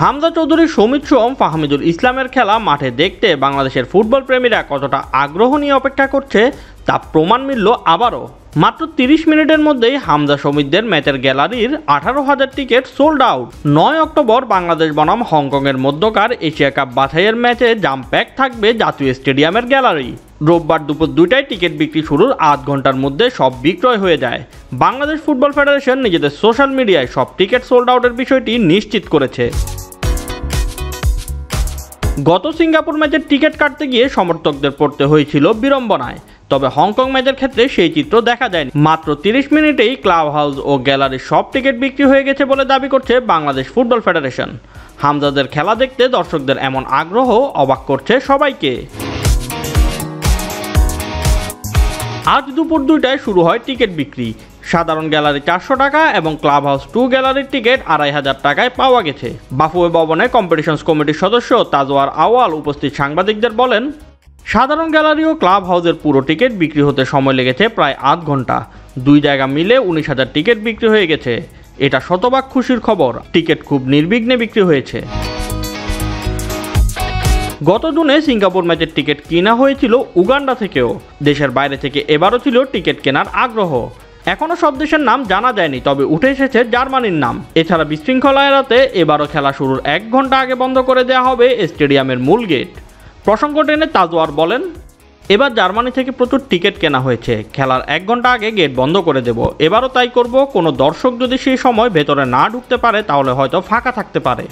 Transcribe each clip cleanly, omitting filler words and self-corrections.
হামজা চৌধুরী, সমিত সোম, ফাহমিদুল ইসলামের খেলা মাঠে দেখতে বাংলাদেশের ফুটবল প্রেমীরা কতটা আগ্রহ নিয়ে অপেক্ষা করছে তা প্রমাণ মিলল আবারও। মাত্র 30 মিনিটের মধ্যেই হামজা সমিতদের ম্যাচের গ্যালারির 18,000 ticket sold out. 9 October Bangladesh বনাম হংকংয়ের মধ্যকার এশিয়া কাপ বাছাইয়ের ম্যাচে জাম প্যাক থাকবে জাতীয় স্টেডিয়ামের গ্যালারি। রোববার দুপুর 2টায় টিকিট বিক্রি শুরুর আধ ঘন্টার মধ্যে সব বিক্রয় হয়ে যায়। বাংলাদেশ ফুটবল ফেডারেশন নিজেদের সোশ্যাল মিডিয়ায় সব টিকিট সোল্ড আউটের বিষয়টি নিশ্চিত করেছে। গত সিঙ্গাপুর ম্যাচের টিকিট কাটতে গিয়ে সমর্থকদের পড়তে হয়েছিল বিড়ম্বনায়, তবে হংকং ম্যাচের ক্ষেত্রে সেই চিত্র দেখা যায়নি। মাত্র 30 মিনিটেই ক্লাব হাউস ও গ্যালারির সব টিকিট বিক্রি হয়ে গেছে বলে দাবি করছে বাংলাদেশ ফুটবল ফেডারেশন। হামজাদের খেলা দেখতে দর্শকদের এমন আগ্রহ অবাক করছে সবাইকে। আজ দুপুর 2টায় শুরু হয় টিকিট বিক্রি। সাধারণ গ্যালারি 400 টাকা এবং ক্লাব হাউস 2 গ্যালারির টিকিট 2,500 টাকায় পাওয়া গেছে। বাফুয়ে ভবনে কম্পিটিশনস কমিটির সদস্য তাজওয়ার আওয়াল উপস্থিত সাংবাদিকদের বলেন, সাধারণ গ্যালারি ও ক্লাব হাউসের পুরো টিকিট বিক্রি হতে সময় লেগেছে প্রায় আধ ঘন্টা। 2 জায়গা মিলে 19,000 টিকিট বিক্রি হয়ে গেছে। এটা শতভাগ খুশির খবর। টিকিট খুব নির্বিঘ্নে বিক্রি হয়েছে। গত জুনে সিঙ্গাপুর ম্যাচের টিকিট কেনা হয়েছিল উগান্ডা থেকেও। দেশের বাইরে থেকে এবারও ছিল টিকিট কেনার আগ্রহ। এখনও সব দেশের নাম জানা যায়নি, তবে উঠে এসেছে জার্মানির নাম। এছাড়া বিশৃঙ্খলা এড়াতে এবারও খেলা শুরুর 1 ঘন্টা আগে বন্ধ করে দেওয়া হবে স্টেডিয়ামের মূল গেট। প্রসঙ্গ টেনে তাজওয়ার বলেন, এবার জার্মানি থেকে প্রচুর টিকিট কেনা হয়েছে। খেলার 1 ঘন্টা আগে গেট বন্ধ করে দেব। এবারও তাই করব। কোনো দর্শক যদি সেই সময় ভেতরে না ঢুকতে পারে তাহলে হয়তো ফাঁকা থাকতে পারে।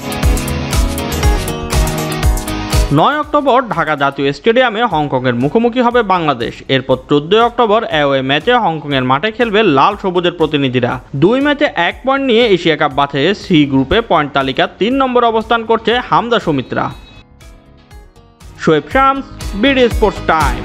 9 অক্টোবর ঢাকা জাতীয় স্টেডিয়ামে হংকংয়ের মুখোমুখি হবে বাংলাদেশ। এরপর 14 অক্টোবর অ্যাওয়ে ম্যাচে হংকংয়ের মাঠে খেলবে লাল সবুজের প্রতিনিধিরা। 2 ম্যাচে 1 পয়েন্ট নিয়ে এশিয়া কাপ বাছাইয়ে সি গ্রুপে পয়েন্ট তালিকা 3 নম্বর অবস্থান করছে হামজা সমিতরা। Shoaib Shams, BD sports time.